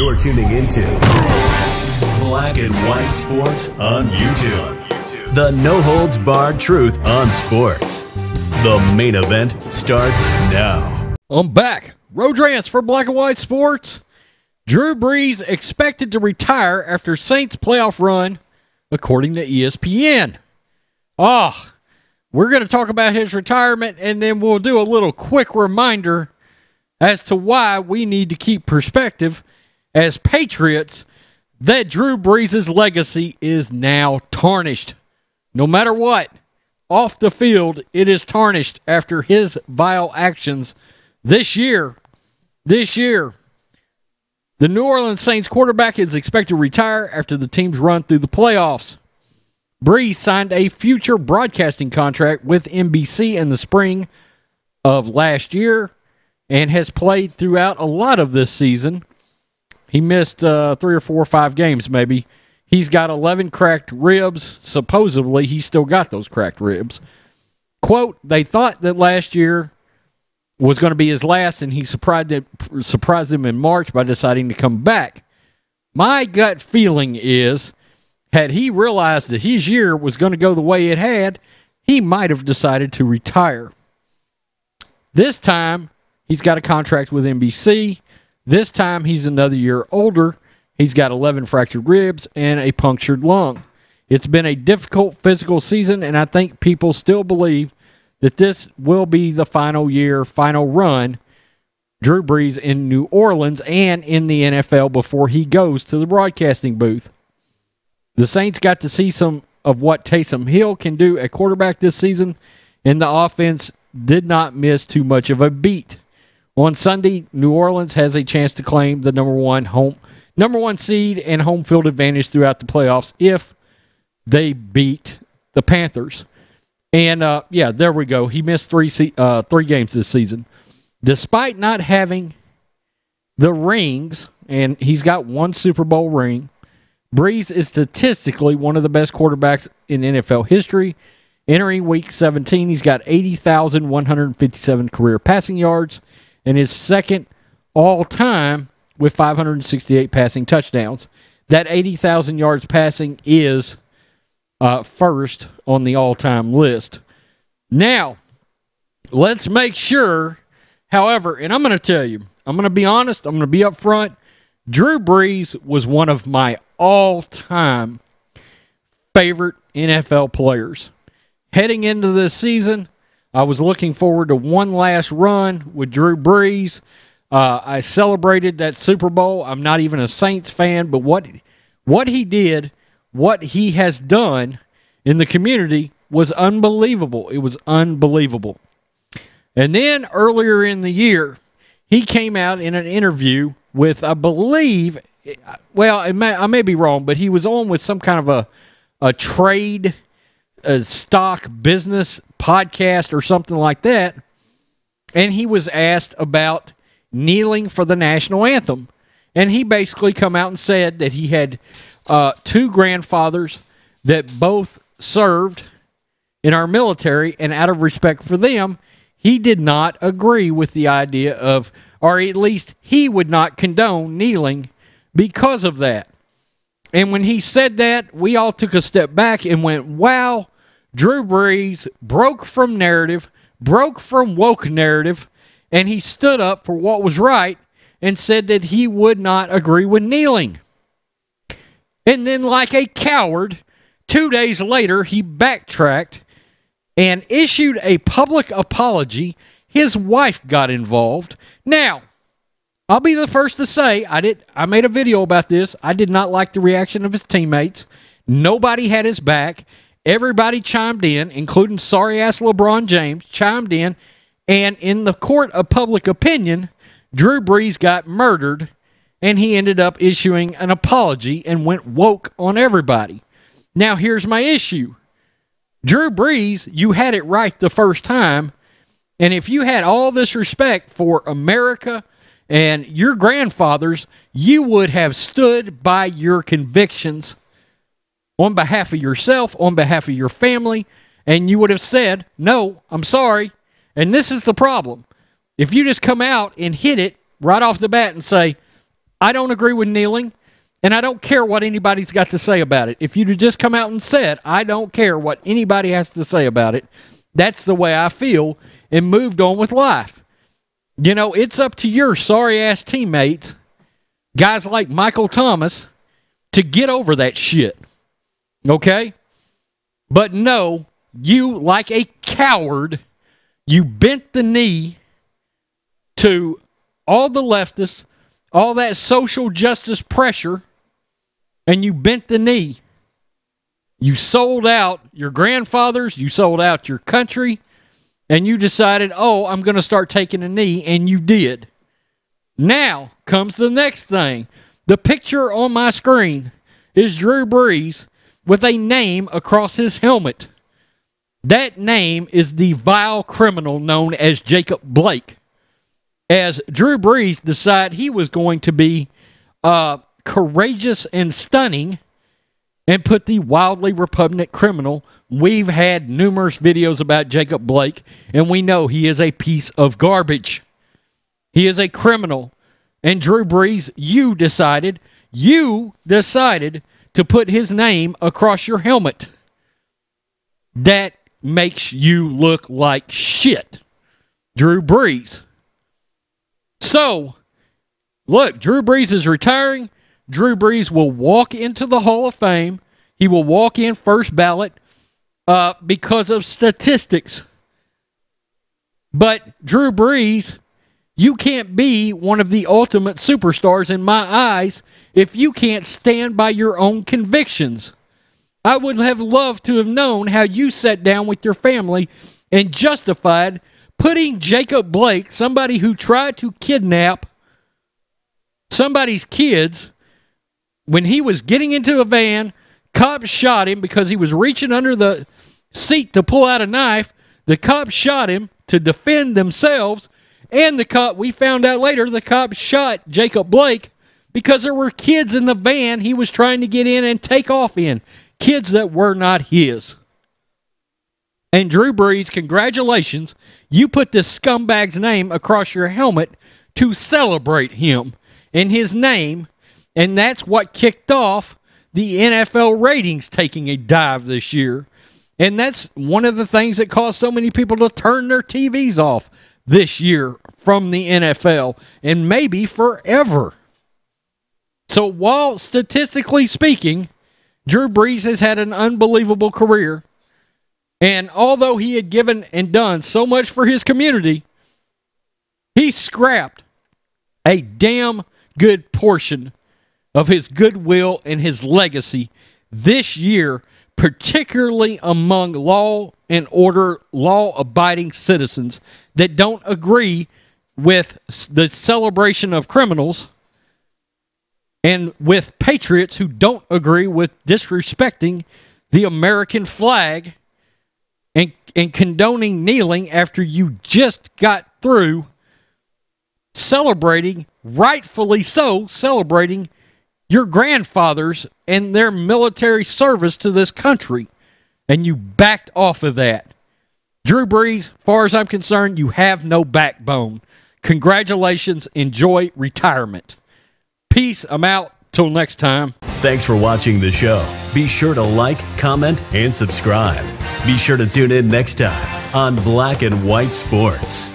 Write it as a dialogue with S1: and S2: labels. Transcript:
S1: You're tuning into Black and White Sports on YouTube. The no-holds-barred truth on sports. The main event starts now.
S2: I'm back. Road Rants for Black and White Sports. Drew Brees expected to retire after Saints playoff run, according to ESPN. We're going to talk about his retirement, and then we'll do a little quick reminder as to why we need to keep perspective as Patriots that Drew Brees' legacy is now tarnished. No matter what, off the field, it is tarnished after his vile actions this year. The New Orleans Saints quarterback is expected to retire after the team's run through the playoffs. Brees signed a future broadcasting contract with NBC in the spring of last year and has played throughout a lot of this season. He missed 3 or 4 or 5 games maybe. He's got 11 cracked ribs. Supposedly, he's still got those cracked ribs. Quote, they thought that last year was going to be his last, and he surprised them in March by deciding to come back. My gut feeling is, had he realized that his year was going to go the way it had, he might have decided to retire. This time, he's got a contract with NBC. This time, he's another year older. He's got 11 fractured ribs and a punctured lung. It's been a difficult physical season, and I think people still believe that this will be the final run, Drew Brees in New Orleans and in the NFL before he goes to the broadcasting booth. The Saints got to see some of what Taysom Hill can do at quarterback this season, and the offense did not miss too much of a beat. On Sunday, New Orleans has a chance to claim the number one seed and home field advantage throughout the playoffs if they beat the Panthers. And, there we go. He missed 3 games this season. Despite not having the rings, and he's got 1 Super Bowl ring, Brees is statistically one of the best quarterbacks in NFL history. Entering Week 17, he's got 80,157 career passing yards and is second all-time with 568 passing touchdowns. That 80,000 yards passing is first on the all-time list. Now, let's make sure, however, and I'm going to tell you, I'm going to be honest, I'm going to be up front, Drew Brees was one of my all-time favorite NFL players. Heading into this season, I was looking forward to one last run with Drew Brees. I celebrated that Super Bowl. I'm not even a Saints fan, but what he did, what he has done in the community was unbelievable. It was unbelievable. And then earlier in the year, he came out in an interview with, I believe, well, I may be wrong, but he was on with some kind of a trade, a stock business podcast or something like that, and he was asked about kneeling for the national anthem. And he basically come out and said that he had 2 grandfathers that both served in our military, and out of respect for them, he did not agree with the idea of, or at least he would not condone kneeling because of that. And when he said that, we all took a step back and went, wow, Drew Brees broke from narrative, broke from woke narrative, and he stood up for what was right and said that he would not agree with kneeling. And then, like a coward, 2 days later, he backtracked and issued a public apology. His wife got involved. Now, I'll be the first to say, I made a video about this. I did not like the reaction of his teammates. Nobody had his back. Everybody chimed in, including sorry-ass LeBron James, chimed in. And in the court of public opinion, Drew Brees got murdered, and he ended up issuing an apology and went woke on everybody. Now, here's my issue. Drew Brees, you had it right the first time, and if you had all this respect for America and your grandfathers, you would have stood by your convictions on behalf of yourself, on behalf of your family, and you would have said, no, I'm sorry. And this is the problem. If you just come out and hit it right off the bat and say, I don't agree with kneeling, and I don't care what anybody's got to say about it. If you'd just come out and said, I don't care what anybody has to say about it, that's the way I feel, and moved on with life. You know, it's up to your sorry-ass teammates, guys like Michael Thomas, to get over that shit. Okay? But no, you, like a coward, you bent the knee to all the leftists, all that social justice pressure, and you bent the knee. You sold out your grandfathers, you sold out your country, and you decided, oh, I'm going to start taking a knee, and you did. Now comes the next thing. The picture on my screen is Drew Brees with a name across his helmet. That name is the vile criminal known as Jacob Blake. As Drew Brees decided he was going to be courageous and stunning and put the wildly repugnant criminal. We've had numerous videos about Jacob Blake, and we know he is a piece of garbage. He is a criminal. And Drew Brees, you decided to put his name across your helmet. That makes you look like shit, Drew Brees. So, look, Drew Brees is retiring. Drew Brees will walk into the Hall of Fame. He will walk in first ballot because of statistics. But Drew Brees, you can't be one of the ultimate superstars in my eyes if you can't stand by your own convictions. I would have loved to have known how you sat down with your family and justified putting Jacob Blake, somebody who tried to kidnap somebody's kids, when he was getting into a van, cops shot him because he was reaching under the seat to pull out a knife. The cops shot him to defend themselves, and we found out later, the cops shot Jacob Blake because there were kids in the van he was trying to get in and take off in. Kids that were not his. And Drew Brees, congratulations. You put this scumbag's name across your helmet to celebrate him and his name, and that's what kicked off the NFL ratings taking a dive this year. And that's one of the things that caused so many people to turn their TVs off this year from the NFL, and maybe forever. So while statistically speaking, Drew Brees has had an unbelievable career, and although he had given and done so much for his community, he scrapped a damn good portion of his goodwill and his legacy this year, particularly among law and order, law-abiding citizens that don't agree with the celebration of criminals, and with patriots who don't agree with disrespecting the American flag and condoning kneeling after you just got through celebrating, rightfully so, celebrating your grandfathers and their military service to this country, and you backed off of that. Drew Brees, far as I'm concerned, you have no backbone. Congratulations. Enjoy retirement. Peace. I'm out. Till next time.
S1: Thanks for watching the show. Be sure to like, comment, and subscribe. Be sure to tune in next time on Black and White Sports.